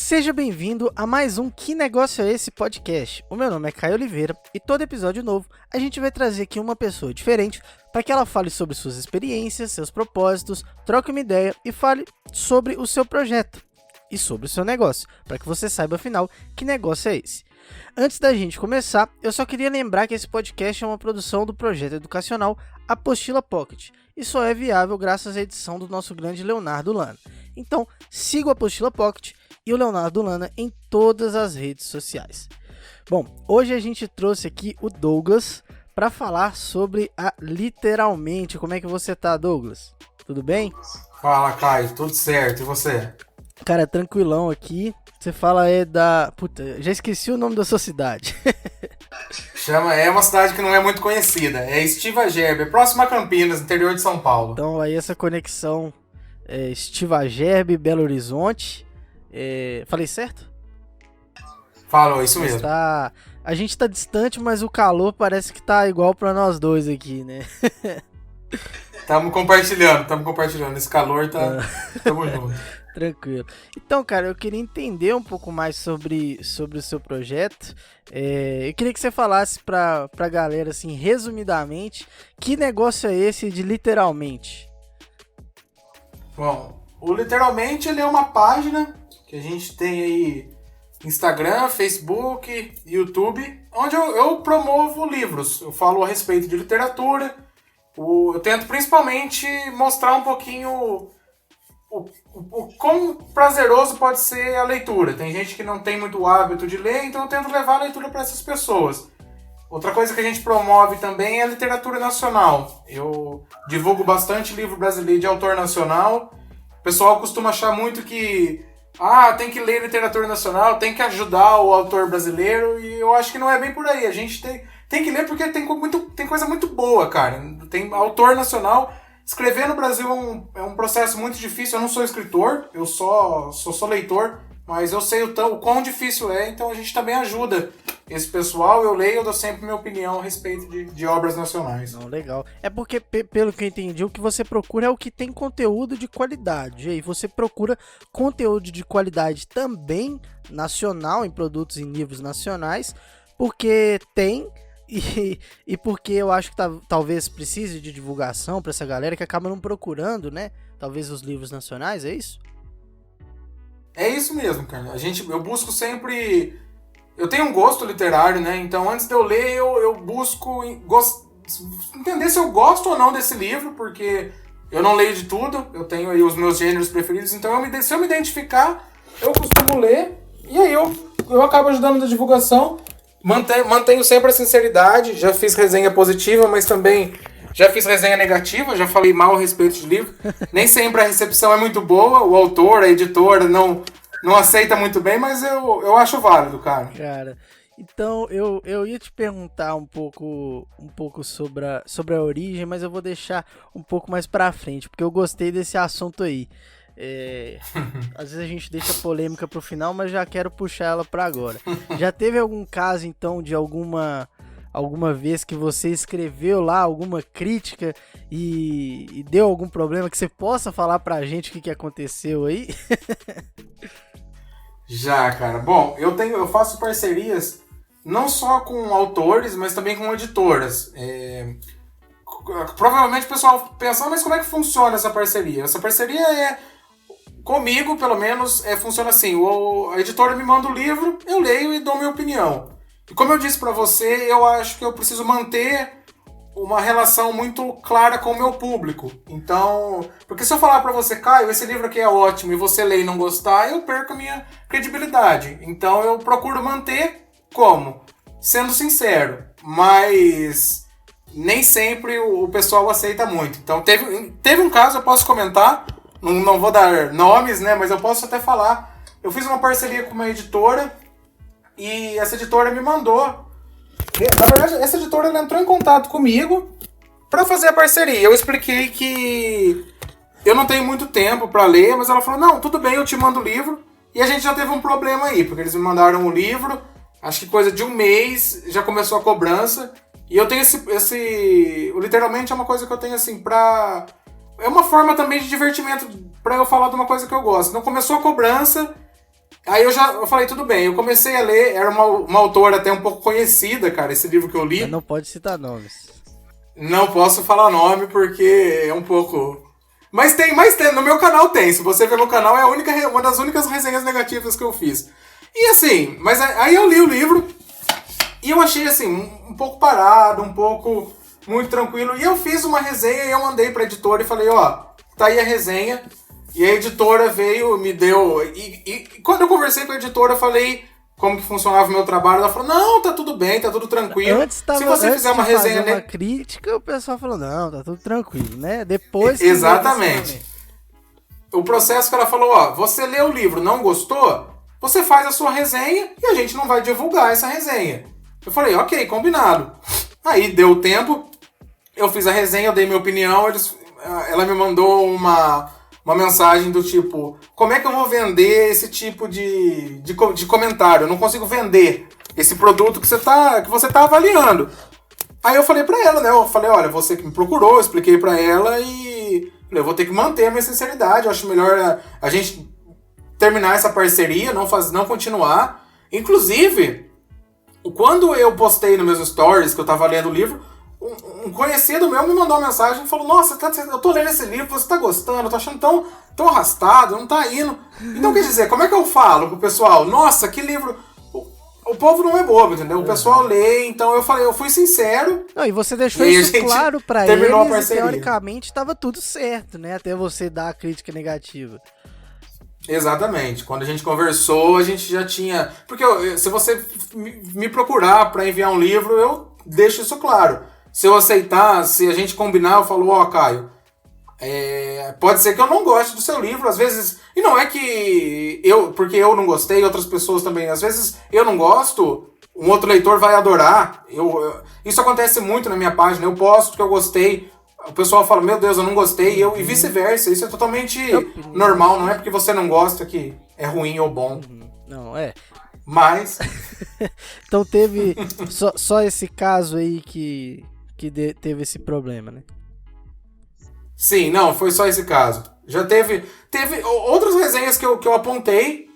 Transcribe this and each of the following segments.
Seja bem-vindo a mais um Que Negócio é Esse podcast. O meu nome é Caio Oliveira e todo episódio novo a gente vai trazer aqui uma pessoa diferente para que ela fale sobre suas experiências, seus propósitos, troque uma ideia e fale sobre o seu projeto e sobre o seu negócio, para que você saiba afinal que negócio é esse. Antes da gente começar, eu só queria lembrar que esse podcast é uma produção do projeto educacional Apostila Pocket e só é viável graças à edição do nosso grande Leonardo Lana. Então, siga o Apostila Pocket e o Leonardo Lana em todas as redes sociais. Bom, hoje a gente trouxe aqui o Douglas para falar sobre a Literalmente. Como é que você tá, Douglas? Tudo bem? Fala, Caio, tudo certo, e você? Cara, tranquilão aqui. Você fala Puta, já esqueci o nome da sua cidade. É uma cidade que não é muito conhecida, é Estiva Gerbe, é próxima a Campinas, interior de São Paulo. Então aí essa conexão Estiva Gerbe, Belo Horizonte. Falei certo? Falou, isso mesmo. A gente tá distante, mas o calor parece que tá igual pra nós dois aqui, né? Tamo compartilhando. Esse calor tamo junto. Tranquilo. Então, cara, eu queria entender um pouco mais sobre o seu projeto. Eu queria que você falasse pra galera, assim, resumidamente, que negócio é esse de Literalmente? Bom, o Literalmente ele é uma página que a gente tem aí Instagram, Facebook, YouTube, onde eu promovo livros. Eu falo a respeito de literatura. Eu tento principalmente mostrar um pouquinho o quão prazeroso pode ser a leitura. Tem gente que não tem muito hábito de ler, então eu tento levar a leitura para essas pessoas. Outra coisa que a gente promove também é a literatura nacional. Eu divulgo bastante livro brasileiro de autor nacional. O pessoal costuma achar muito que tem que ler literatura nacional, tem que ajudar o autor brasileiro, e eu acho que não é bem por aí. A gente tem que ler porque tem coisa muito boa, cara. Tem autor nacional. Escrever no Brasil é um processo muito difícil. Eu não sou escritor, eu sou leitor, mas eu sei o quão difícil é, então a gente também ajuda esse pessoal. Eu leio, eu dou sempre minha opinião a respeito de obras nacionais. Não, legal. É porque, pelo que eu entendi, o que você procura é o que tem conteúdo de qualidade. E aí você procura conteúdo de qualidade também nacional, em produtos, em livros nacionais, porque tem... E porque eu acho que talvez precise de divulgação para essa galera que acaba não procurando, né? Talvez os livros nacionais, é isso? É isso mesmo, cara. Eu busco sempre... Eu tenho um gosto literário, né? Então antes de eu ler, eu busco entender se eu gosto ou não desse livro, porque eu não leio de tudo. Eu tenho aí os meus gêneros preferidos, então se eu me identificar, eu costumo ler. E aí eu acabo ajudando na divulgação. Mantenho sempre a sinceridade. Já fiz resenha positiva, mas também já fiz resenha negativa. Já falei mal a respeito de livro. Nem sempre a recepção é muito boa. O autor, a editora não aceita muito bem, mas eu acho válido, cara. Cara, então eu ia te perguntar um pouco sobre a origem, mas eu vou deixar um pouco mais pra frente, porque eu gostei desse assunto aí. Às vezes a gente deixa a polêmica pro final, mas já quero puxar ela pra agora. Já teve algum caso, então, de alguma vez que você escreveu lá alguma crítica e deu algum problema que você possa falar pra gente o que aconteceu aí? Já, cara. Bom, eu faço parcerias não só com autores, mas também com editoras. Provavelmente o pessoal pensa, mas como é que funciona essa parceria? Essa parceria comigo, pelo menos, funciona assim. A editora me manda o livro, eu leio e dou minha opinião. E como eu disse pra você, eu acho que eu preciso manter uma relação muito clara com o meu público. Então, porque se eu falar pra você, Caio, esse livro aqui é ótimo, e você ler e não gostar, eu perco a minha credibilidade. Então eu procuro manter como? Sendo sincero. Mas nem sempre o pessoal aceita muito. Então teve um caso, eu posso comentar, não vou dar nomes, né, mas eu posso até falar. Eu fiz uma parceria com uma editora e essa editora me mandou. Na verdade, essa editora ela entrou em contato comigo para fazer a parceria. Eu expliquei que eu não tenho muito tempo pra ler, mas ela falou, não, tudo bem, eu te mando o livro. E a gente já teve um problema aí, porque eles me mandaram o livro, acho que coisa de um mês, já começou a cobrança. E eu tenho literalmente é uma coisa que eu tenho assim, pra... É uma forma também de divertimento pra eu falar de uma coisa que eu gosto. Então começou a cobrança, aí eu falei, tudo bem, eu comecei a ler, era uma autora até um pouco conhecida, cara, esse livro que eu li. Mas não pode citar nomes. Não posso falar nome porque é um pouco... Mas tem, no meu canal tem. Se você ver no canal, é uma das únicas resenhas negativas que eu fiz. E assim, mas aí eu li o livro e eu achei assim, um pouco parado, um pouco muito tranquilo. E eu fiz uma resenha e eu mandei pra editora e falei, ó, tá aí a resenha. E a editora veio, me deu... E quando eu conversei com a editora, eu falei como que funcionava o meu trabalho. Ela falou, não, tá tudo bem, tá tudo tranquilo. Se você fizer uma resenha... uma crítica, o pessoal falou, não, tá tudo tranquilo, né? Depois... Exatamente. O processo que ela falou, ó, você lê o livro, não gostou? Você faz a sua resenha e a gente não vai divulgar essa resenha. Eu falei, ok, combinado. Aí deu tempo, eu fiz a resenha, eu dei minha opinião, ela me mandou uma mensagem do tipo, como é que eu vou vender esse tipo de comentário? Eu não consigo vender esse produto que você tá avaliando. Aí eu falei pra ela, né? Eu falei, olha, você que me procurou, eu expliquei pra ela e eu vou ter que manter a minha sinceridade. Eu acho melhor a gente terminar essa parceria, não continuar. Inclusive, quando eu postei nos meus stories que eu tava lendo o livro, um conhecido meu me mandou uma mensagem e falou, nossa, eu tô lendo esse livro, você tá gostando, eu tô achando tão arrastado, não tá indo. Então, quer dizer, como é que eu falo pro pessoal? Nossa, que livro... O povo não é bobo, entendeu? O pessoal lê, então eu fui sincero. Não, e você deixou isso claro pra eles e teoricamente tava tudo certo, né? Até você dar a crítica negativa. Exatamente. Quando a gente conversou, a gente já tinha... Porque se você me procurar pra enviar um livro, eu deixo isso claro. Se eu aceitar, se a gente combinar, eu falo, ó, Caio, pode ser que eu não goste do seu livro, às vezes... E não é que porque eu não gostei, outras pessoas também. Às vezes eu não gosto, um outro leitor vai adorar. Isso acontece muito na minha página. Eu posto que eu gostei, o pessoal fala, meu Deus, eu não gostei, e vice-versa. Isso é totalmente normal, não é porque você não gosta que é ruim ou bom. Não, é. Mas... Então teve só esse caso aí que teve esse problema, né? Sim, não, foi só esse caso. Já teve outras resenhas que eu apontei,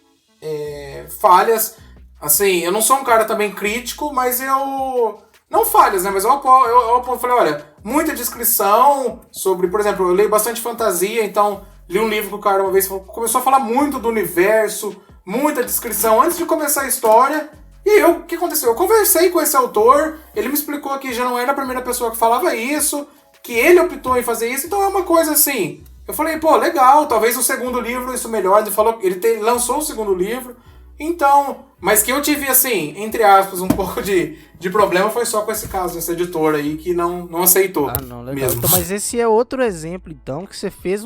falhas. Assim, eu não sou um cara também crítico, mas eu... Não falhas, né? Mas eu aponto, falei, olha, muita descrição sobre... Por exemplo, eu leio bastante fantasia, então li um livro que o cara uma vez começou a falar muito do universo, muita descrição antes de começar a história. E o que aconteceu? Eu conversei com esse autor, ele me explicou que já não era a primeira pessoa que falava isso, que ele optou em fazer isso, então é uma coisa assim... Eu falei, pô, legal, talvez o segundo livro isso melhor. Ele lançou o segundo livro, então... Mas que eu tive, assim, entre aspas, um pouco de problema foi só com esse caso dessa editora aí, que não aceitou. Ah, não, legal. Mesmo. Então, mas esse é outro exemplo, então, que você fez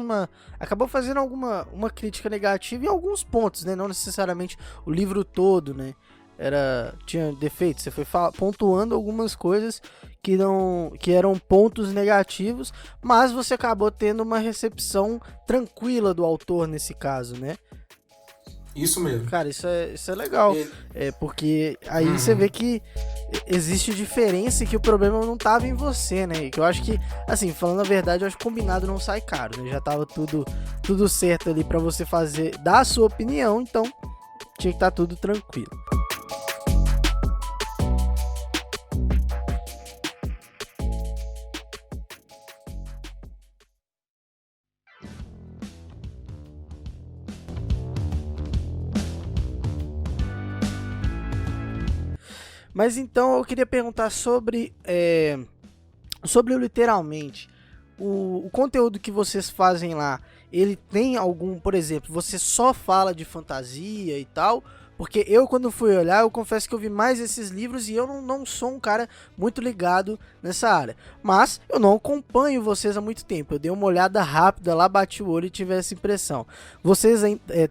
acabou fazendo uma crítica negativa em alguns pontos, né? Não necessariamente o livro todo, né? Tinha defeitos, você foi pontuando algumas coisas que eram pontos negativos, mas você acabou tendo uma recepção tranquila do autor nesse caso, né? Isso mesmo. Cara, isso é legal. Porque aí você vê que existe diferença e que o problema não tava em você, né? Que eu acho que, assim, falando a verdade, eu acho que combinado não sai caro, né? Já tava tudo certo ali pra você dar a sua opinião, então tinha que estar tudo tranquilo. Mas então eu queria perguntar sobre o Literalmente. O conteúdo que vocês fazem lá, ele tem algum, por exemplo, você só fala de fantasia e tal? Porque eu, quando fui olhar, eu confesso que eu vi mais esses livros e eu não sou um cara muito ligado nessa área. Mas eu não acompanho vocês há muito tempo. Eu dei uma olhada rápida lá, bati o olho e tive essa impressão. Vocês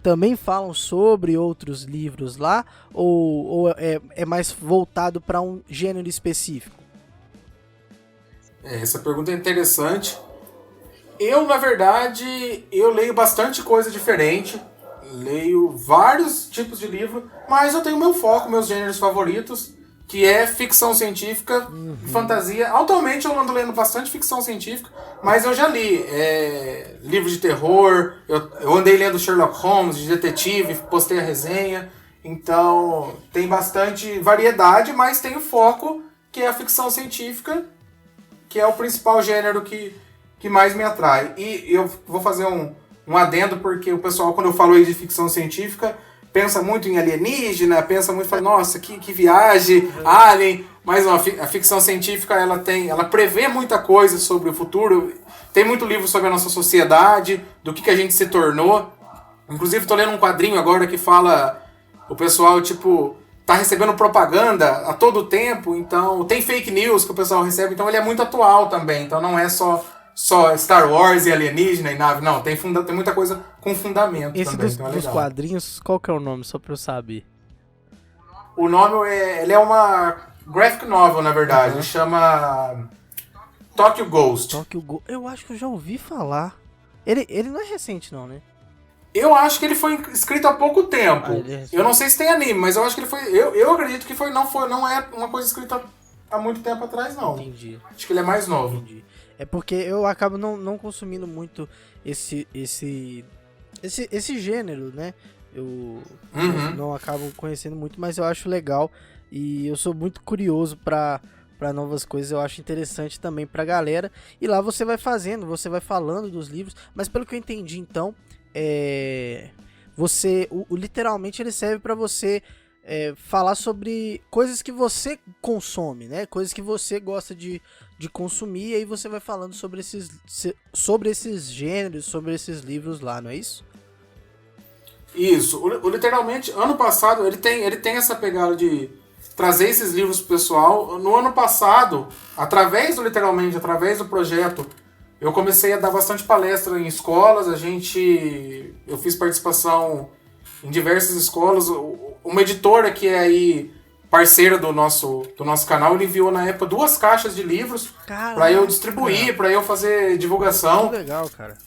também falam sobre outros livros lá? Ou é mais voltado para um gênero específico? Essa pergunta é interessante. Eu, na verdade, eu leio bastante coisa diferente. Leio vários tipos de livro, mas eu tenho meu foco, meus gêneros favoritos, que é ficção científica e fantasia. Atualmente eu ando lendo bastante ficção científica, mas eu já li livros de terror, eu andei lendo Sherlock Holmes, de detetive, postei a resenha. Então tem bastante variedade, mas tem o foco, que é a ficção científica, que é o principal gênero que mais me atrai. E eu vou fazer um adendo, porque o pessoal, quando eu falo aí de ficção científica, pensa muito em alienígena, pensa muito, fala, nossa, que viagem, alien. Mas não, a ficção científica, ela prevê muita coisa sobre o futuro. Tem muito livro sobre a nossa sociedade, do que a gente se tornou. Inclusive, tô lendo um quadrinho agora que fala, o pessoal, tipo, tá recebendo propaganda a todo tempo, então tem fake news que o pessoal recebe, então ele é muito atual também, então não é só Star Wars e alienígena e nave, não, tem muita coisa com fundamento. Esse também, dos quadrinhos, qual que é o nome, só pra eu saber? O nome ele é uma graphic novel, na verdade, ele chama Tokyo Ghost. Eu acho que eu já ouvi falar. Ele não é recente não, né? Eu acho que ele foi escrito há pouco tempo. Eu não sei se tem anime, mas eu acho que ele foi. Eu acredito que não é uma coisa escrita há muito tempo atrás, não. Entendi. Acho que ele é mais novo. Entendi. É porque eu acabo não consumindo muito esse gênero, né? Eu não acabo conhecendo muito, mas eu acho legal. E eu sou muito curioso pra novas coisas, eu acho interessante também pra galera. E lá você vai falando dos livros, mas pelo que eu entendi, então, literalmente ele serve pra você falar sobre coisas que você consome, né? Coisas que você gosta de consumir, e aí você vai falando sobre esses gêneros, sobre esses livros lá, não é isso? Isso. Literalmente, ano passado, ele tem essa pegada de trazer esses livros pro pessoal. No ano passado, através do projeto, eu comecei a dar bastante palestra em escolas. Eu fiz participação em diversas escolas. Uma editora que é aí parceira do nosso canal, ele enviou na época 2 caixas de livros para eu distribuir, para eu fazer divulgação. Que legal, cara.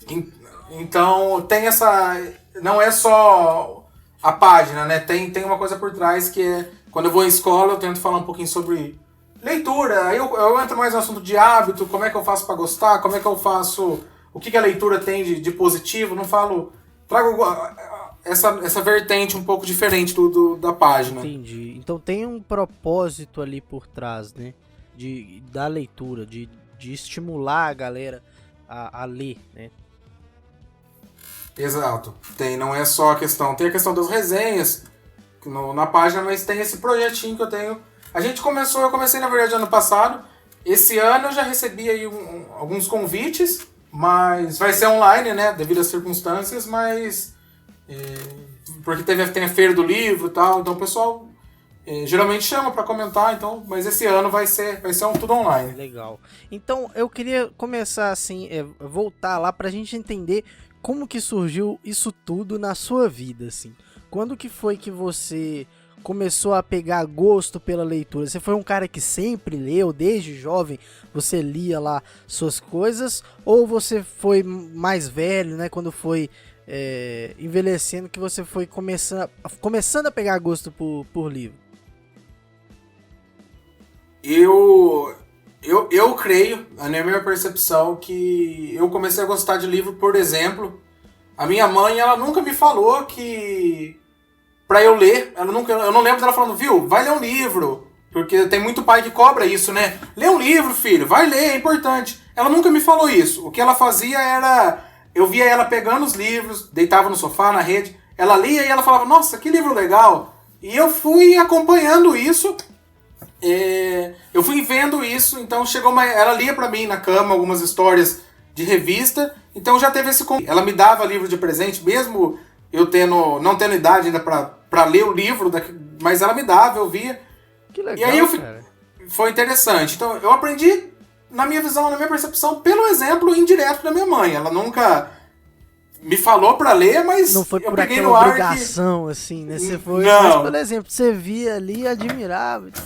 Então tem essa... Não é só a página, né? Tem uma coisa por trás que é... Quando eu vou em escola, eu tento falar um pouquinho sobre leitura. Aí eu entro mais no assunto de hábito, como é que eu faço para gostar, como é que eu faço... O que a leitura tem de positivo. Não falo... Trago essa vertente um pouco diferente da página. Entendi. Então tem um propósito ali por trás, né? Da leitura, de estimular a galera a ler, né? Exato. Não é só a questão... Tem a questão das resenhas na página, mas tem esse projetinho que eu tenho. Eu comecei na verdade ano passado. Esse ano eu já recebi aí alguns convites, mas vai ser online, né? Devido às circunstâncias, mas... porque tem a feira do livro e tal, então o pessoal geralmente chama para comentar, então, mas esse ano vai ser tudo online. Legal. Então eu queria começar assim, voltar lá pra gente entender como que surgiu isso tudo na sua vida, assim. Quando que foi que você começou a pegar gosto pela leitura? Você foi um cara que sempre leu, desde jovem você lia lá suas coisas, ou você foi mais velho, né, quando foi envelhecendo, que você foi começando a pegar gosto por livro? Eu creio, na minha percepção, que eu comecei a gostar de livro, por exemplo, a minha mãe, ela nunca me falou que pra eu ler, eu não lembro dela falando, viu, vai ler um livro, porque tem muito pai que cobra isso, né? Lê um livro, filho, vai ler, é importante. Ela nunca me falou isso. O que ela fazia era... Eu via ela pegando os livros, deitava no sofá, na rede, ela lia e ela falava, nossa, que livro legal. E eu fui acompanhando isso, eu fui vendo isso, então ela lia pra mim na cama algumas histórias de revista, então já teve esse... Ela me dava livro de presente, mesmo eu não tendo idade ainda pra ler o livro, mas ela me dava, eu via. Que legal, e aí cara. Foi interessante. Então eu aprendi, na minha visão, na minha percepção, pelo exemplo indireto da minha mãe. Ela nunca me falou pra ler, mas não foi eu por peguei aquela no ar obrigação, assim, né? Você foi, não. Mas, por exemplo, você via ali e admirava. Então.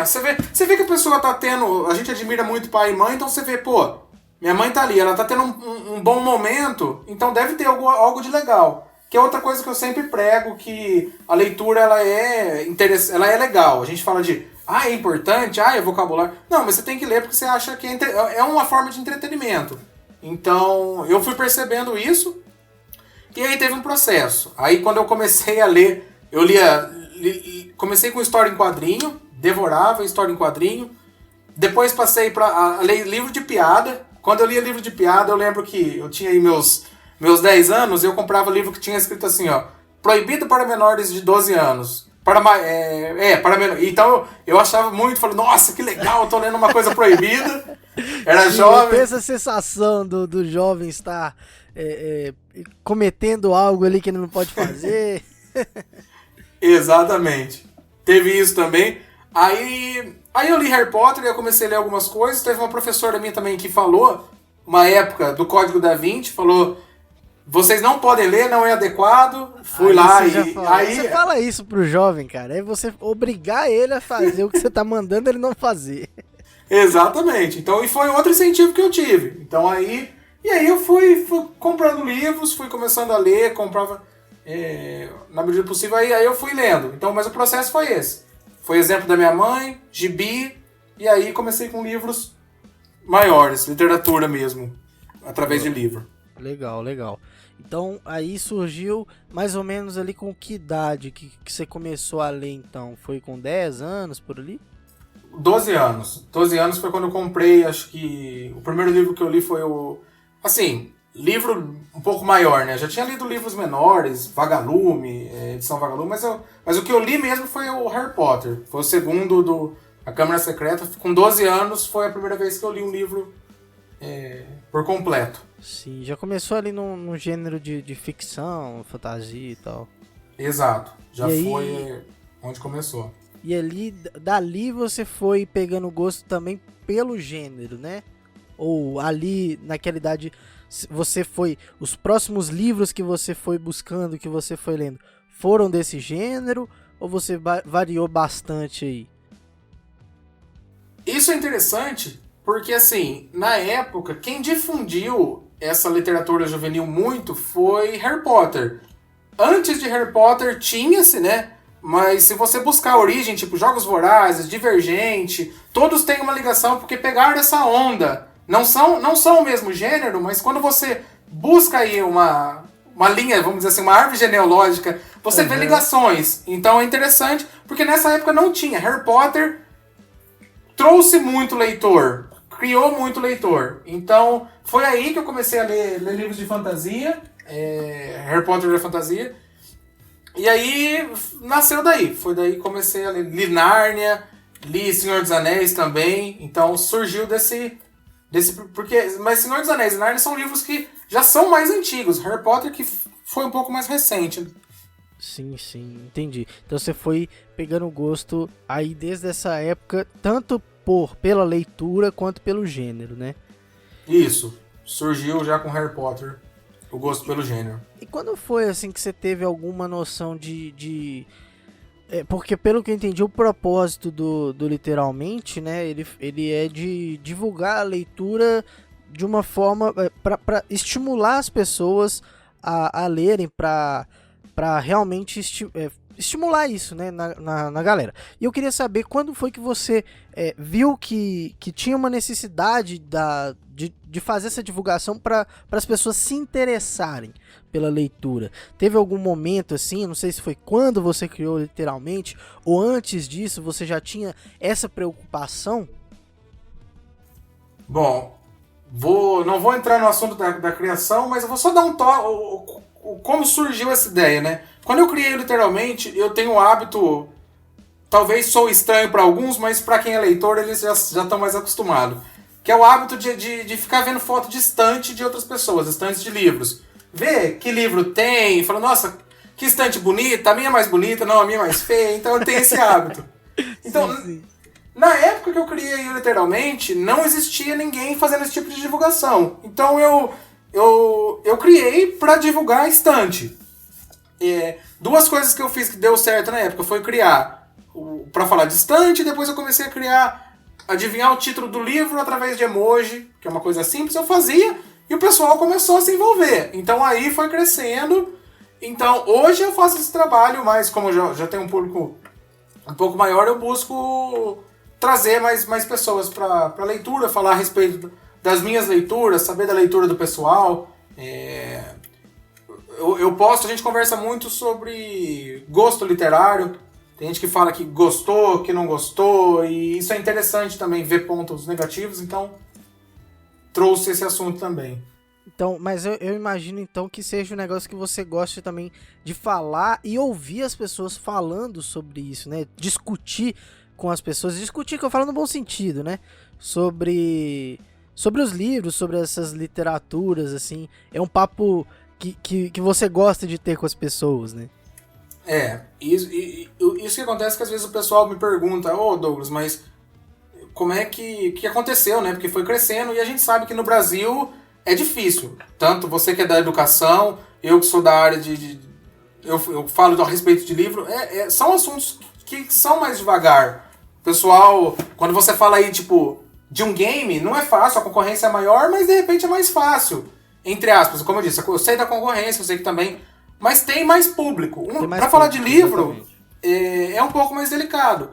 Você vê que a pessoa tá tendo... A gente admira muito pai e mãe, então você vê, pô, minha mãe tá ali, ela tá tendo um bom momento, então deve ter algo de legal. Que é outra coisa que eu sempre prego, que a leitura ela é legal. A gente fala de, é importante, é vocabulário. Não, mas você tem que ler porque você acha que é uma forma de entretenimento. Então, eu fui percebendo isso, e aí teve um processo. Aí quando eu comecei a ler, eu comecei com história em quadrinho, devorava história em quadrinho, depois passei a ler livro de piada. Quando eu lia livro de piada, eu lembro que eu tinha aí meus 10 anos, eu comprava livro que tinha escrito assim, proibido para menores de 12 anos. Para menores. Então eu achava muito, falei, nossa, que legal, eu tô lendo uma coisa proibida. Era jovem. Essa sensação do jovem estar cometendo algo ali que ele não pode fazer. Exatamente. Teve isso também. Aí eu li Harry Potter e eu comecei a ler algumas coisas. Teve uma professora minha também que falou, uma época do Código da Vinci, falou, vocês não podem ler, não é adequado. Fui lá e... Você fala isso pro jovem, cara. É você obrigar ele a fazer o que você tá mandando ele não fazer. Exatamente. Então, e foi outro incentivo que eu tive. Então aí... E aí eu fui comprando livros, fui começando a ler, comprava na medida possível, aí eu fui lendo. Então, mas o processo foi esse. Foi exemplo da minha mãe, gibi, e aí comecei com livros maiores, literatura mesmo, através de livro. Legal, legal. Então, aí surgiu mais ou menos ali com que idade que você começou a ler, então? Foi com 10 anos, por ali? 12 anos. 12 anos foi quando eu comprei, acho que... O primeiro livro que eu li foi assim, livro um pouco maior, né? Já tinha lido livros menores, Vagalume, edição Vagalume, mas o que eu li mesmo foi o Harry Potter. Foi o segundo A Câmara Secreta. Com 12 anos foi a primeira vez que eu li um livro por completo. Sim, já começou ali num gênero de ficção, fantasia e tal. Exato, já e foi aí, onde começou. E ali, dali você foi pegando gosto também pelo gênero, né? Ou ali, naquela idade, você foi... Os próximos livros que você foi buscando, que você foi lendo, foram desse gênero? Ou você variou bastante aí? Isso é interessante, porque assim, na época, quem difundiu essa literatura juvenil muito foi Harry Potter. Antes de Harry Potter tinha-se, né? Mas se você buscar a origem, tipo Jogos Vorazes, Divergente, todos têm uma ligação porque pegaram essa onda. Não são o mesmo gênero, mas quando você busca aí uma linha, vamos dizer assim, uma árvore genealógica, você vê ligações. Então é interessante, porque nessa época não tinha. Harry Potter trouxe muito leitor, criou muito leitor. Então foi aí que eu comecei a ler livros de fantasia, Harry Potter de fantasia. E aí nasceu daí. Foi daí que comecei a ler. Li Nárnia, li Senhor dos Anéis também. Então surgiu mas Senhor dos Anéis e Nárnia são livros que já são mais antigos. Harry Potter que foi um pouco mais recente. Sim, entendi. Então você foi pegando gosto aí desde essa época, tanto pela leitura quanto pelo gênero, né? Isso. Surgiu já com Harry Potter o gosto pelo gênero. E quando foi assim que você teve alguma noção porque pelo que eu entendi, o propósito do literalmente, né, ele é de divulgar a leitura de uma forma para estimular as pessoas a lerem, para realmente estimular isso, né, na galera. E eu queria saber quando foi que você viu que tinha uma necessidade de fazer essa divulgação para as pessoas se interessarem pela leitura. Teve algum momento assim, não sei se foi quando você criou literalmente, ou antes disso você já tinha essa preocupação? Bom, não vou entrar no assunto da criação, mas eu vou só dar um toque, como surgiu essa ideia, né? Quando eu criei literalmente, eu tenho um hábito, talvez sou estranho para alguns, mas para quem é leitor eles já estão mais acostumados, que é o hábito de ficar vendo foto de estante de outras pessoas, estantes de livros. Ver que livro tem, fala, nossa, que estante bonita, a minha é mais bonita, não, a minha é mais feia, então eu tenho esse hábito. Então, sim. Na época que eu criei literalmente, não existia ninguém fazendo esse tipo de divulgação. Então eu criei para divulgar a estante. Duas coisas que eu fiz que deu certo na época foi criar para falar de estante, e depois eu comecei a criar adivinhar o título do livro através de emoji, que é uma coisa simples, eu fazia e o pessoal começou a se envolver. Então aí foi crescendo. Então hoje eu faço esse trabalho, mas como eu já tenho um público um pouco maior, eu busco trazer mais pessoas para leitura, falar a respeito das minhas leituras, saber da leitura do pessoal. Eu posto, a gente conversa muito sobre gosto literário. Tem gente que fala que gostou, que não gostou, e isso é interessante também, ver pontos negativos, então trouxe esse assunto também. Então, mas eu imagino então que seja um negócio que você goste também de falar e ouvir as pessoas falando sobre isso, né? Discutir com as pessoas, discutir que eu falo no bom sentido, né? Sobre os livros, sobre essas literaturas, assim. É um papo que você gosta de ter com as pessoas, né? Isso que acontece que às vezes o pessoal me pergunta, Douglas, mas como é que aconteceu, né? Porque foi crescendo e a gente sabe que no Brasil é difícil. Tanto você que é da educação, eu que sou da área eu falo a respeito de livro, são assuntos que são mais devagar. Pessoal, quando você fala aí, tipo, de um game, não é fácil, a concorrência é maior, mas de repente é mais fácil. Entre aspas, como eu disse, eu sei da concorrência, eu sei que também... Mas tem mais público. Para falar de livro, é um pouco mais delicado.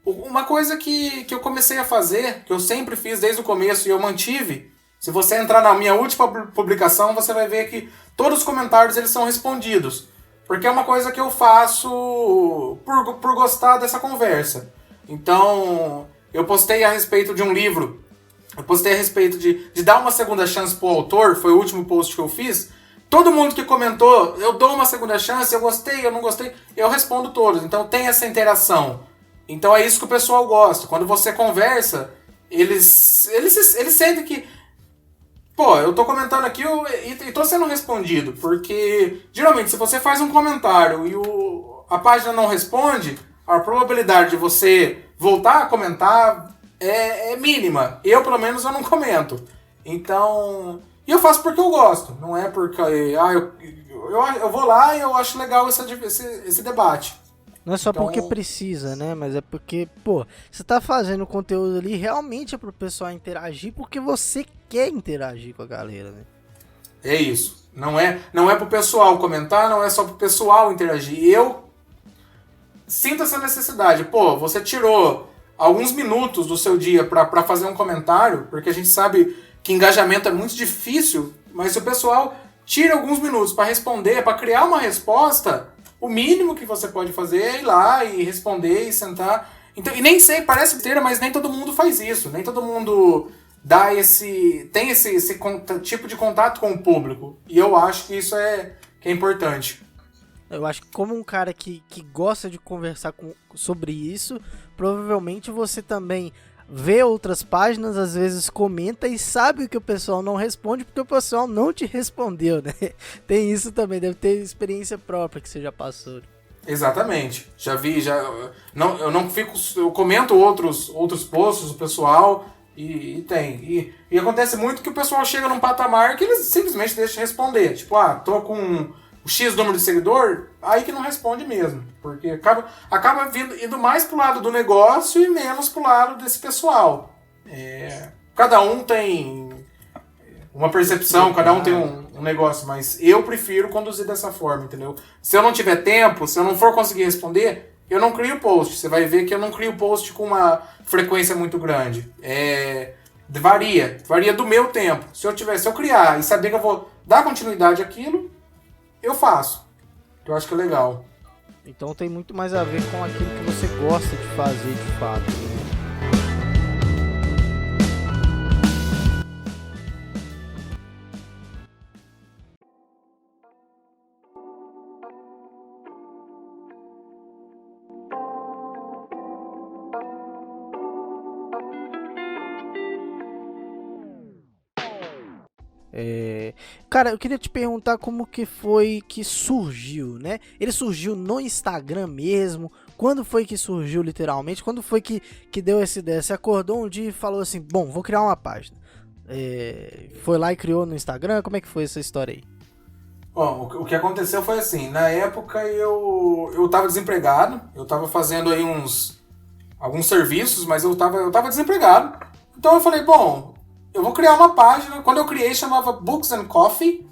Uma coisa que eu comecei a fazer, que eu sempre fiz desde o começo e eu mantive, se você entrar na minha última publicação, você vai ver que todos os comentários eles são respondidos. Porque é uma coisa que eu faço por gostar dessa conversa. Então, eu postei a respeito de um livro, eu postei a respeito de dar uma segunda chance pro autor, foi o último post que eu fiz. Todo mundo que comentou, eu dou uma segunda chance, eu gostei, eu não gostei, eu respondo todos. Então tem essa interação. Então é isso que o pessoal gosta. Quando você conversa, eles sentem que... Pô, eu tô comentando aqui e tô sendo respondido. Porque, geralmente, se você faz um comentário e a página não responde, a probabilidade de você voltar a comentar é mínima. Eu, pelo menos, eu não comento. Então... E eu faço porque eu gosto, não é porque eu vou lá e eu acho legal esse debate. Não é só porque precisa, né? Mas é porque, pô, você tá fazendo conteúdo ali realmente é pro pessoal interagir porque você quer interagir com a galera, né? É isso. Não é pro pessoal comentar, não é só pro pessoal interagir. Eu sinto essa necessidade. Pô, você tirou alguns minutos do seu dia pra fazer um comentário, porque a gente sabe que engajamento é muito difícil, mas se o pessoal tira alguns minutos para responder, para criar uma resposta, o mínimo que você pode fazer é ir lá e responder e sentar. Então, e nem sei, parece besteira, mas nem todo mundo faz isso, nem todo mundo tem esse tipo de contato com o público. E eu acho que isso que é importante. Eu acho que como um cara que gosta de conversar sobre isso, provavelmente você também vê outras páginas, às vezes comenta e sabe que o pessoal não responde porque o pessoal não te respondeu, né? Tem isso também, deve ter experiência própria que você já passou. Exatamente. Já vi, eu não fico, eu comento outros posts do pessoal e tem. E acontece muito que o pessoal chega num patamar que eles simplesmente deixam de responder. Tipo, tô com o X número de seguidor, aí que não responde mesmo. Porque acaba indo mais pro lado do negócio e menos pro lado desse pessoal. Cada um tem uma percepção, cada um tem um negócio, mas eu prefiro conduzir dessa forma, entendeu? Se eu não tiver tempo, se eu não for conseguir responder, eu não crio post. Você vai ver que eu não crio post com uma frequência muito grande. Varia do meu tempo. Se eu criar e saber que eu vou dar continuidade àquilo, eu faço. Eu acho que é legal. Então tem muito mais a ver com aquilo que você gosta de fazer de fato, né? Cara, eu queria te perguntar como que foi que surgiu, né? Ele surgiu no Instagram mesmo? Quando foi que surgiu literalmente? Quando foi que deu essa ideia? Você acordou um dia e falou assim, bom, vou criar uma página. Foi lá e criou no Instagram? Como é que foi essa história aí? Bom, o que aconteceu foi assim, na época eu tava desempregado, eu tava fazendo aí alguns serviços, mas eu tava desempregado. Então eu falei, bom, eu vou criar uma página. Quando eu criei, chamava Books and Coffee.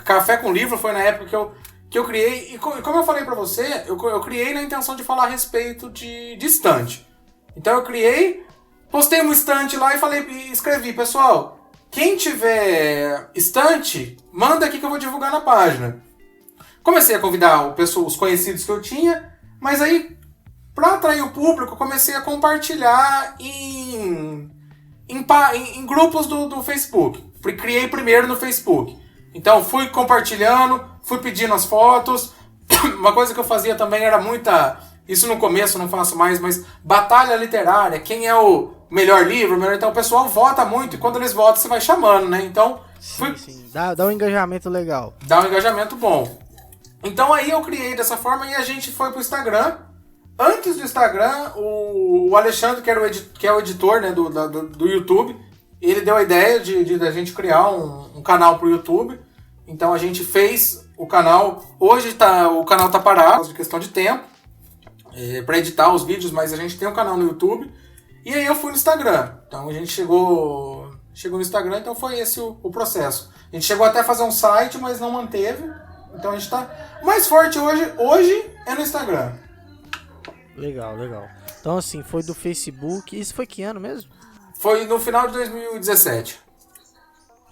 Café com livro, foi na época que eu criei. E como eu falei pra você, eu criei na intenção de falar a respeito de estante. Então eu criei, postei um estante lá e escrevi, pessoal, quem tiver estante, manda aqui que eu vou divulgar na página. Comecei a convidar os conhecidos que eu tinha, mas aí, pra atrair o público, eu comecei a compartilhar em grupos do Facebook. Criei primeiro no Facebook. Então fui compartilhando, fui pedindo as fotos. Uma coisa que eu fazia também era isso no começo, não faço mais, mas batalha literária. Quem é o melhor livro? Então o pessoal vota muito e quando eles votam você vai chamando, né? Então... Sim. Dá um engajamento legal. Dá um engajamento bom. Então aí eu criei dessa forma e a gente foi pro Instagram. Antes do Instagram, o Alexandre, que é o editor, né, do YouTube, ele deu a ideia de a gente criar um canal pro YouTube. Então a gente fez o canal. Hoje o canal tá parado, de questão de tempo, para editar os vídeos, mas a gente tem um canal no YouTube. E aí eu fui no Instagram. Então a gente chegou no Instagram, então foi esse o processo. A gente chegou até a fazer um site, mas não manteve. Então a gente tá mais forte hoje é no Instagram. Legal. Então assim, foi do Facebook. Isso foi que ano mesmo? Foi no final de 2017.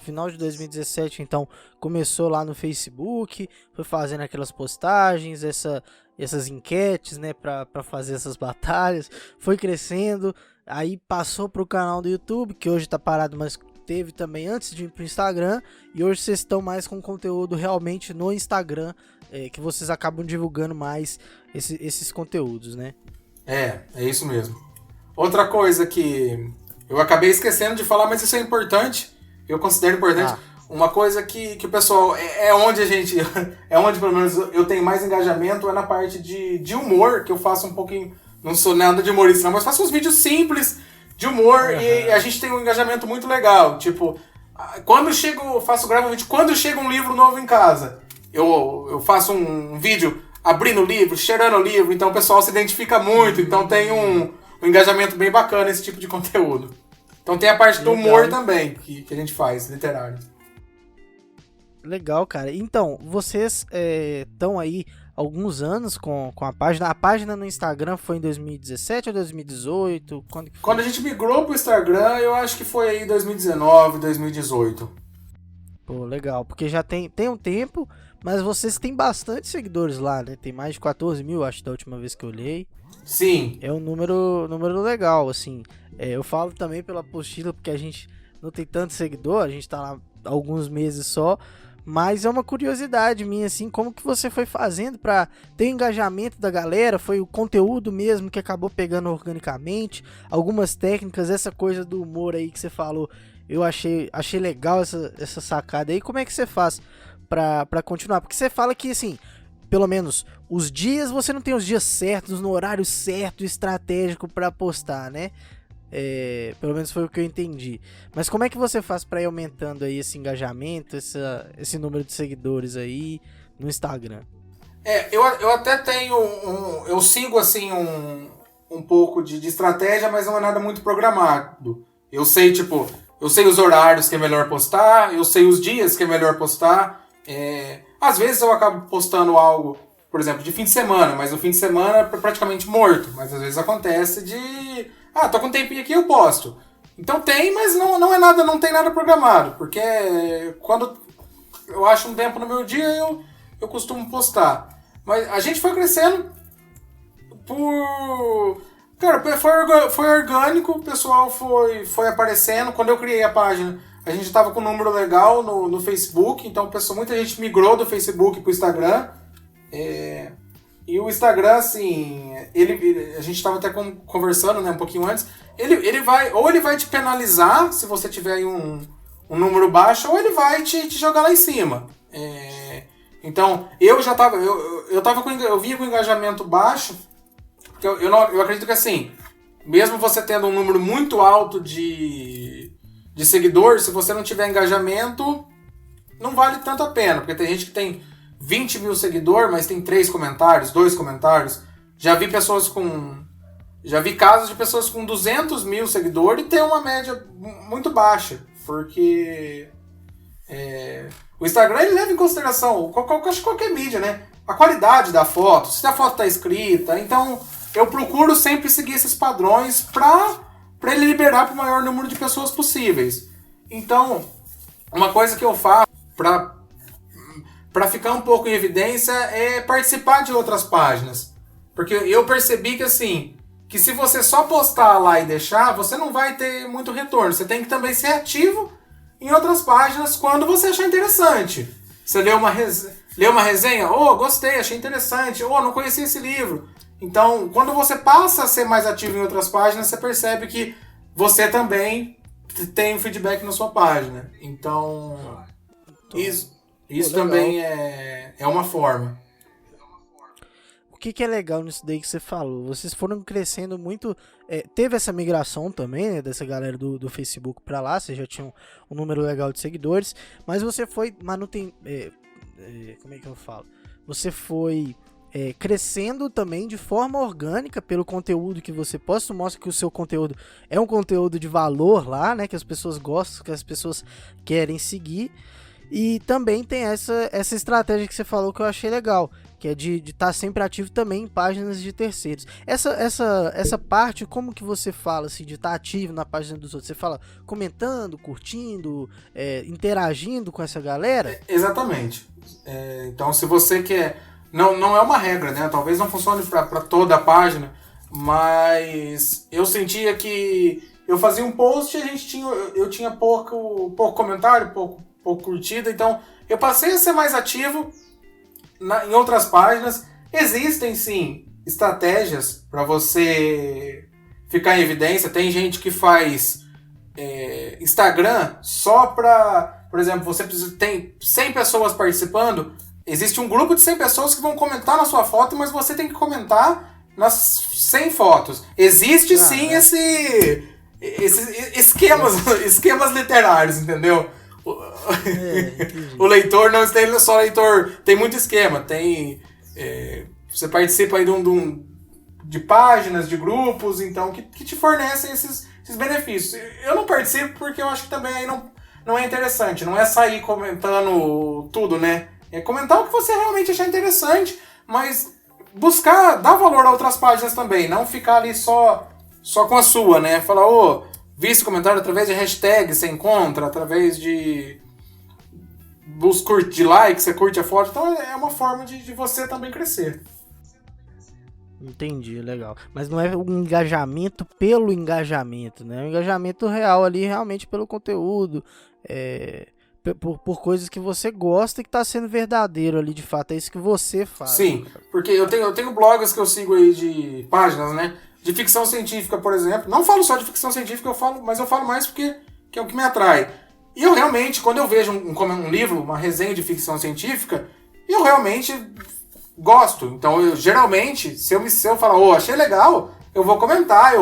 Final de 2017, então, começou lá no Facebook, foi fazendo aquelas postagens, essas enquetes, né, pra fazer essas batalhas, foi crescendo, aí passou pro canal do YouTube, que hoje tá parado, mas teve também antes de ir pro Instagram, e hoje vocês estão mais com conteúdo realmente no Instagram, que vocês acabam divulgando mais esses conteúdos, né? É isso mesmo. Outra coisa que eu acabei esquecendo de falar, mas isso é importante, eu considero importante, uma coisa que o pessoal, onde pelo menos eu tenho mais engajamento, é na parte de humor, que eu faço um pouquinho, não sou nada de humorista não, mas faço uns vídeos simples de humor e a gente tem um engajamento muito legal, tipo, gravo um vídeo, quando chega um livro novo em casa, eu faço um vídeo abrindo o livro, cheirando o livro, então o pessoal se identifica muito, então tem um engajamento bem bacana esse tipo de conteúdo. Então tem a parte do humor também, que a gente faz, literário. Legal, cara. Então, vocês estão aí alguns anos com a página. A página no Instagram foi em 2017 ou 2018? Quando a gente migrou pro Instagram, eu acho que foi aí 2019, 2018. Pô, legal. Porque já tem um tempo, mas vocês têm bastante seguidores lá, né? Tem mais de 14 mil, acho, da última vez que eu olhei. Sim. É um número legal, assim. Eu falo também pela apostila, porque a gente não tem tanto seguidor, a gente tá lá há alguns meses só, mas é uma curiosidade minha, assim, como que você foi fazendo pra ter engajamento da galera? Foi o conteúdo mesmo que acabou pegando organicamente, algumas técnicas, essa coisa do humor aí que você falou, eu achei legal essa sacada aí. Como é que você faz pra continuar? Porque você fala que, assim, pelo menos os dias, você não tem os dias certos, no horário certo, estratégico pra postar, né? Pelo menos foi o que eu entendi. Mas como é que você faz pra ir aumentando aí esse engajamento, esse número de seguidores aí no Instagram? Eu até tenho eu sigo assim um pouco de estratégia, mas não é nada muito programado. Eu sei os horários que é melhor postar, eu sei os dias que é melhor postar. Às vezes eu acabo postando algo, por exemplo, de fim de semana, mas no fim de semana é praticamente morto. Mas às vezes acontece tô com um tempinho aqui, eu posto. Então tem, mas não tem nada programado, porque quando eu acho um tempo no meu dia, eu costumo postar. Mas a gente foi crescendo Cara, foi orgânico, o pessoal foi aparecendo. Quando eu criei a página, a gente tava com um número legal no Facebook, então muita gente migrou do Facebook pro Instagram. E o Instagram, assim, a gente estava até conversando, né, um pouquinho antes, ele vai te penalizar se você tiver aí um número baixo, ou ele vai te jogar lá em cima. Então, eu vinha com engajamento baixo, porque eu acredito que, assim, mesmo você tendo um número muito alto de seguidores, se você não tiver engajamento, não vale tanto a pena, porque tem gente que tem 20 mil seguidores, mas tem 3 comentários, 2 comentários. Já vi pessoas com Já vi casos de pessoas com 200 mil seguidores e ter uma média muito baixa, porque o Instagram ele leva em consideração qualquer mídia, né? A qualidade da foto, se a foto está escrita. Então, eu procuro sempre seguir esses padrões para ele liberar para o maior número de pessoas possíveis. Então, uma coisa que eu faço para ficar um pouco em evidência é participar de outras páginas. Porque eu percebi que assim, que se você só postar lá e deixar, você não vai ter muito retorno. Você tem que também ser ativo em outras páginas quando você achar interessante. Você leu uma resenha, gostei, achei interessante, não conhecia esse livro. Então, quando você passa a ser mais ativo em outras páginas, você percebe que você também tem um feedback na sua página. Então, isso também é uma forma. O que é legal nisso daí que você falou? Vocês foram crescendo muito. Teve essa migração também, né, dessa galera do Facebook pra lá. Você já tinha um número legal de seguidores. Mas você foi como é que eu falo? Você foi crescendo também de forma orgânica pelo conteúdo que você posta. Mostra que o seu conteúdo é um conteúdo de valor lá, né? Que as pessoas gostam, que as pessoas querem seguir. E também tem essa estratégia que você falou que eu achei legal, que é de estar sempre ativo também em páginas de terceiros. Essa parte, como que você fala assim, de estar ativo na página dos outros? Você fala comentando, curtindo, interagindo com essa galera? Exatamente. Então, se você quer... Não é uma regra, né? Talvez não funcione para toda a página, mas eu sentia que eu fazia um post e eu tinha pouco comentário, pouco curtida, então eu passei a ser mais ativo em outras páginas. Existem sim estratégias para você ficar em evidência. Tem gente que faz Instagram só para, por exemplo, tem 100 pessoas participando, existe um grupo de 100 pessoas que vão comentar na sua foto, mas você tem que comentar nas 100 fotos. Existe sim esses esquemas literários, entendeu? O leitor não é só leitor, tem muito esquema, você participa aí de páginas, de grupos, então que te fornecem esses benefícios. Eu não participo porque eu acho que também aí não é interessante, não é sair comentando tudo, né? É comentar o que você realmente achar interessante, mas buscar dar valor a outras páginas também, não ficar ali só com a sua, né? Falar, vi esse comentário através de hashtag, você encontra, através de like, você curte a foto. Então é uma forma de você também crescer. Entendi, legal. Mas não é um engajamento pelo engajamento, né? É um engajamento real ali, realmente pelo conteúdo, por coisas que você gosta e que está sendo verdadeiro ali, de fato. É isso que você faz. Sim, porque eu tenho blogs que eu sigo aí de páginas, né? De ficção científica, por exemplo. Não falo só de ficção científica, mas eu falo mais porque é o que me atrai. E eu realmente, quando eu vejo um livro, uma resenha de ficção científica, eu realmente gosto. Então, geralmente, se eu falar, achei legal, eu vou comentar,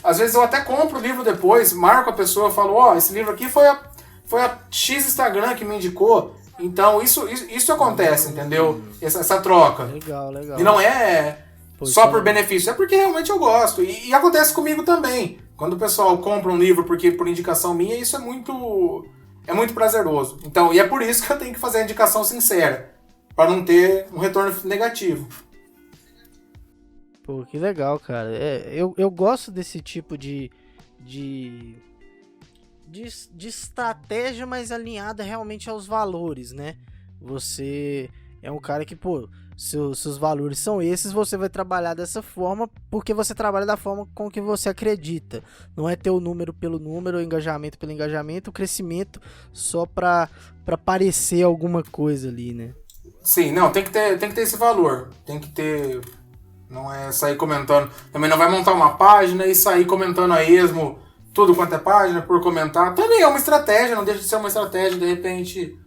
às vezes eu até compro o livro depois, marco a pessoa, falo, esse livro aqui foi a X Instagram que me indicou. Então, isso acontece, entendeu? Essa troca. Legal. E não é só por benefício, é porque realmente eu gosto. E acontece comigo também. Quando o pessoal compra um livro por indicação minha, isso é muito prazeroso. Então, e é por isso que eu tenho que fazer a indicação sincera, para não ter um retorno negativo. Pô, que legal, cara. Eu gosto desse tipo de estratégia, mas alinhada realmente aos valores, né? Você é um cara que, seus valores são esses, você vai trabalhar dessa forma, porque você trabalha da forma com que você acredita. Não é ter o número pelo número, o engajamento pelo engajamento, o crescimento só pra parecer alguma coisa ali, né? Sim, não, tem que ter esse valor. Tem que ter... Não é sair comentando... Também não vai montar uma página e sair comentando a esmo tudo quanto é página por comentar. Também é uma estratégia, não deixa de ser uma estratégia, de repente...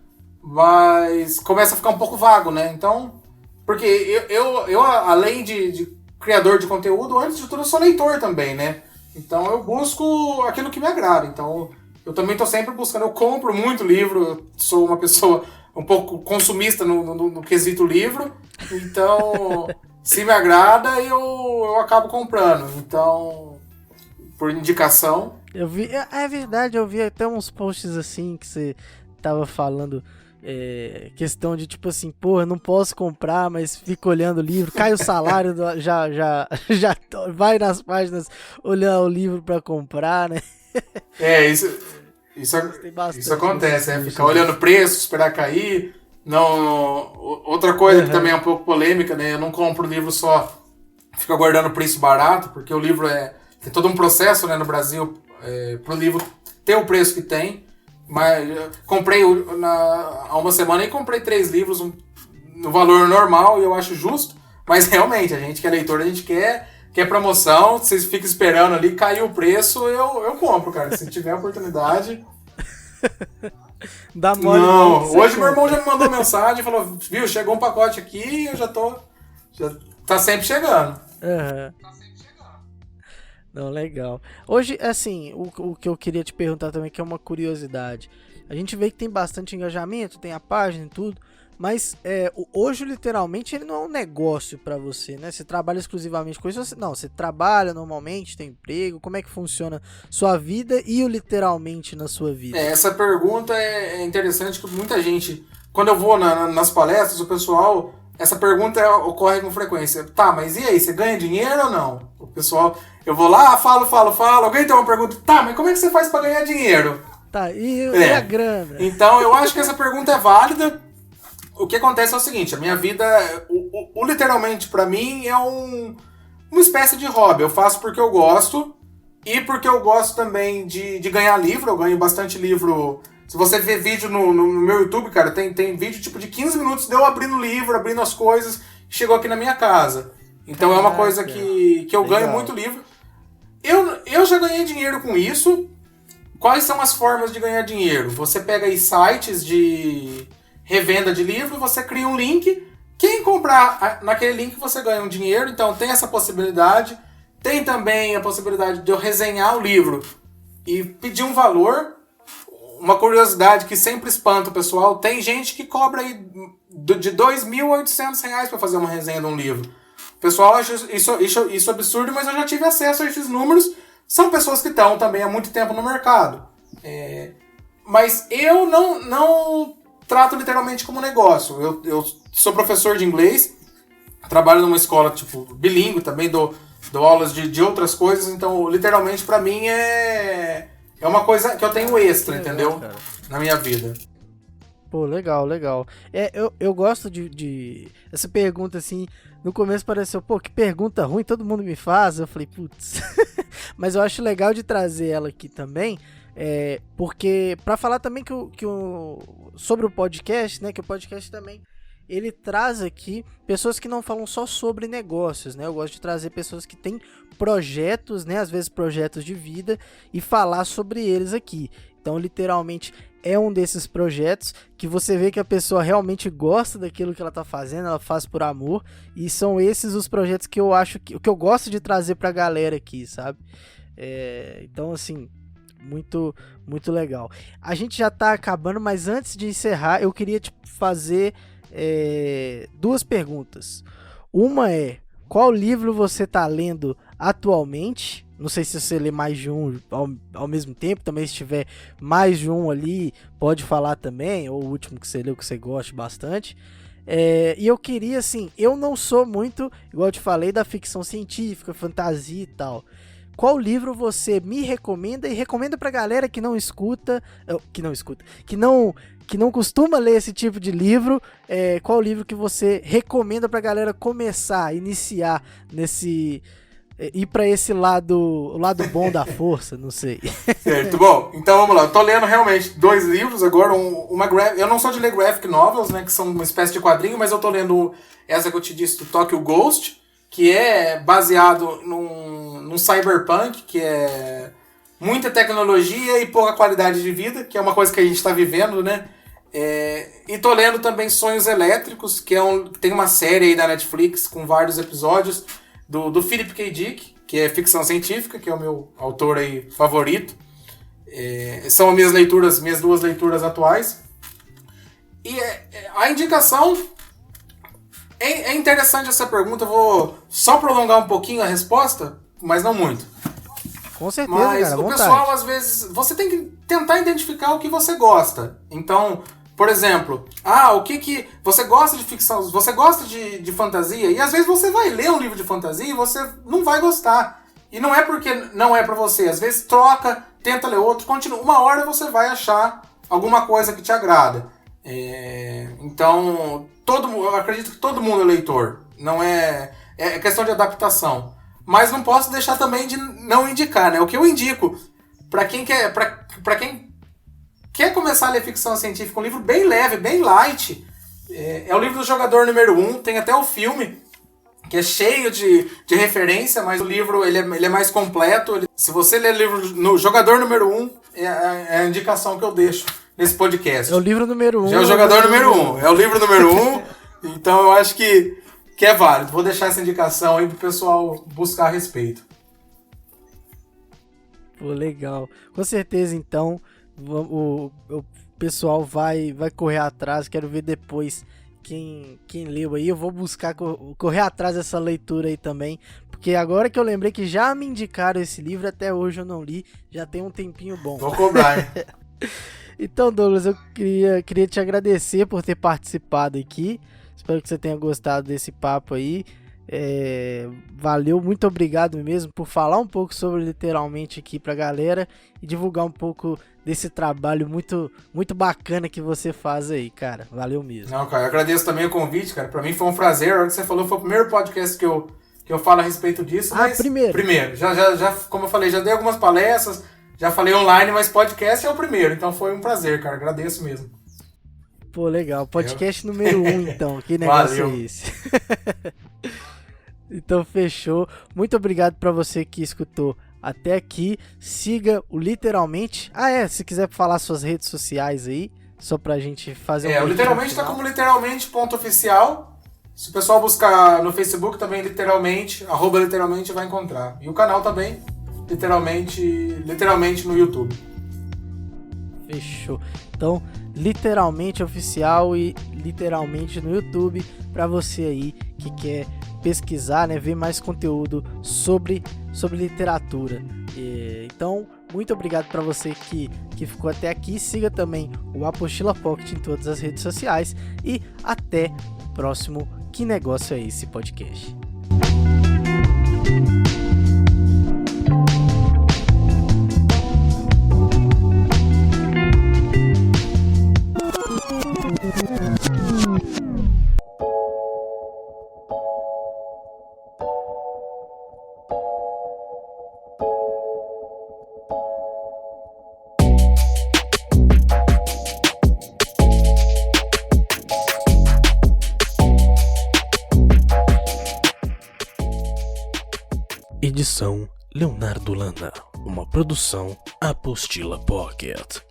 Mas começa a ficar um pouco vago, né? Então... Porque eu além de criador de conteúdo, antes de tudo eu sou leitor também, né? Então eu busco aquilo que me agrada. Então eu também estou sempre buscando, eu compro muito livro, eu sou uma pessoa um pouco consumista no quesito livro, Então, se me agrada, eu acabo comprando. Então, por indicação. Eu vi, é verdade, eu vi até uns posts assim que você tava falando, questão de tipo assim, porra, não posso comprar, mas fico olhando o livro, cai o salário, já vai nas páginas olhar o livro pra comprar, né? Isso acontece, né? Ficar olhando o preço, esperar cair. Não, outra coisa que também é um pouco polêmica, né? Eu não compro o livro só, fico aguardando o preço barato, porque o livro tem todo um processo, né, no Brasil, pro livro ter o preço que tem. Mas comprei há uma semana e comprei 3 livros no valor normal e eu acho justo. Mas realmente, a gente que é leitor, a gente quer promoção. Vocês ficam esperando ali, caiu o preço, eu compro, cara. Se tiver oportunidade. Dá mole. Não, hoje meu irmão já me mandou mensagem, falou, viu, chegou um pacote aqui e eu já tá sempre chegando. Não, legal. Hoje, assim, o que eu queria te perguntar também, que é uma curiosidade. A gente vê que tem bastante engajamento, tem a página e tudo, mas hoje, literalmente, ele não é um negócio pra você, né? Você trabalha exclusivamente com isso? Você trabalha normalmente, tem emprego? Como é que funciona sua vida e o literalmente na sua vida? Essa pergunta é interessante, que muita gente, quando eu vou nas palestras, o pessoal, essa pergunta ocorre com frequência. Tá, mas e aí, você ganha dinheiro ou não? O pessoal, eu vou lá, falo, alguém tem uma pergunta, tá, mas como é que você faz pra ganhar dinheiro? Tá, e a grana? Então, eu acho que essa pergunta é válida. O que acontece é o seguinte, a minha vida, o literalmente pra mim é uma espécie de hobby. Eu faço porque eu gosto e porque eu gosto também de ganhar livro. Eu ganho bastante livro. Se você ver vídeo no meu YouTube, cara, tem vídeo tipo de 15 minutos de eu abrindo o livro, abrindo as coisas, chegou aqui na minha casa. Então é uma coisa que eu ganho muito livro. Eu já ganhei dinheiro com isso. Quais são as formas de ganhar dinheiro? Você pega aí sites de revenda de livro, você cria um link, quem comprar naquele link você ganha um dinheiro, então tem essa possibilidade. Tem também a possibilidade de eu resenhar o livro e pedir um valor. Uma curiosidade que sempre espanta o pessoal, tem gente que cobra aí de R$2.800 para fazer uma resenha de um livro. O pessoal acha isso absurdo, mas eu já tive acesso a esses números. São pessoas que estão também há muito tempo no mercado. Mas eu não trato literalmente como negócio. Eu sou professor de inglês, trabalho numa escola tipo bilíngue também, dou aulas de outras coisas, então literalmente pra mim é uma coisa que eu tenho extra, entendeu? Cara. Na minha vida. Pô, legal. Eu gosto de essa pergunta assim. No começo pareceu, pô, que pergunta ruim, todo mundo me faz. Eu falei, putz. Mas eu acho legal de trazer ela aqui também. Porque para falar também sobre o podcast, né, que o podcast também ele traz aqui pessoas que não falam só sobre negócios, né? Eu gosto de trazer pessoas que têm projetos, né, às vezes projetos de vida, e falar sobre eles aqui. Então, literalmente, é um desses projetos que você vê que a pessoa realmente gosta daquilo que ela tá fazendo, ela faz por amor, e são esses os projetos que eu acho que eu gosto de trazer pra galera aqui, sabe? Então, assim, muito, muito legal. A gente já tá acabando, mas antes de encerrar, eu queria te fazer 2 perguntas. Uma é, qual livro você tá lendo atualmente? Não sei se você lê mais de um ao mesmo tempo, também se tiver mais de um ali, pode falar também, ou o último que você leu que você goste bastante. E eu queria, assim, eu não sou muito, igual eu te falei, da ficção científica, fantasia e tal. Qual livro você me recomenda e recomenda pra galera que não costuma ler esse tipo de livro? Qual livro que você recomenda pra galera começar, iniciar nesse... ir pra esse o lado bom da força, não sei. Certo, bom, então vamos lá. Eu tô lendo realmente 2 livros agora. Eu não sou de ler graphic novels, né, que são uma espécie de quadrinho, mas eu tô lendo essa que eu te disse, do Tokyo Ghost, que é baseado num cyberpunk, que é muita tecnologia e pouca qualidade de vida, que é uma coisa que a gente tá vivendo, né? E tô lendo também Sonhos Elétricos, que tem uma série aí da Netflix com vários episódios, do Philip K. Dick, que é ficção científica, que é o meu autor aí favorito. São minhas 2 leituras atuais. E a indicação, É interessante essa pergunta, eu vou só prolongar um pouquinho a resposta, mas não muito. Com certeza, Mas cara, o vontade. pessoal, às vezes, você tem que tentar identificar o que você gosta. Então, por exemplo, o que você gosta de ficção, você gosta de fantasia, e às vezes você vai ler um livro de fantasia e você não vai gostar. E não é porque não é pra você, às vezes troca, tenta ler outro, continua. Uma hora você vai achar alguma coisa que te agrada. Então, eu acredito que todo mundo é leitor. Não é questão de adaptação. Mas não posso deixar também de não indicar, né? O que eu indico para quem quer começar a ler ficção científica, um livro bem leve, bem light, é o livro do Jogador Número 1. Tem até o filme, que é cheio de referência, mas o livro ele é mais completo. Se você ler o livro no Jogador Número 1, é a indicação que eu deixo nesse podcast. É o livro número 1. Já é o Jogador Número 1. É o livro número 1. Então eu acho que é válido. Vou deixar essa indicação aí pro pessoal buscar a respeito. Pô, legal. Com certeza, então, o pessoal vai correr atrás. Quero ver depois quem leu aí. Eu vou buscar correr atrás dessa leitura aí também. Porque agora que eu lembrei que já me indicaram esse livro, até hoje eu não li. Já tem um tempinho bom. Vou cobrar, hein? Então, Douglas, eu queria te agradecer por ter participado aqui. Espero que você tenha gostado desse papo aí. Valeu, muito obrigado mesmo por falar um pouco sobre Literalmente aqui pra galera e divulgar um pouco desse trabalho muito, muito bacana que você faz aí, cara. Valeu mesmo. Não, cara, eu agradeço também o convite, cara. Pra mim foi um prazer. A hora que você falou, foi o primeiro podcast que eu falo a respeito disso. Mas primeiro. Já, como eu falei, já dei algumas palestras, já falei online, mas podcast é o primeiro. Então foi um prazer, cara. Agradeço mesmo. Pô, legal. Podcast número 1, então. Que negócio Valeu. é esse? Então, fechou. Muito obrigado pra você que escutou até aqui. Siga o Literalmente. Se quiser falar suas redes sociais aí, só pra gente fazer o Literalmente tá como literalmente.oficial. Se o pessoal buscar no Facebook também, literalmente vai encontrar. E o canal também, literalmente no YouTube. Fechou. Então, Literalmente Oficial e Literalmente no YouTube, pra você aí que quer pesquisar, né, ver mais conteúdo sobre literatura. Então, muito obrigado para você que ficou até aqui. Siga também o Apostila Pocket em todas as redes sociais e até o próximo Que Negócio é Esse podcast. Edição Leonardo Lana, uma produção Apostila Pocket.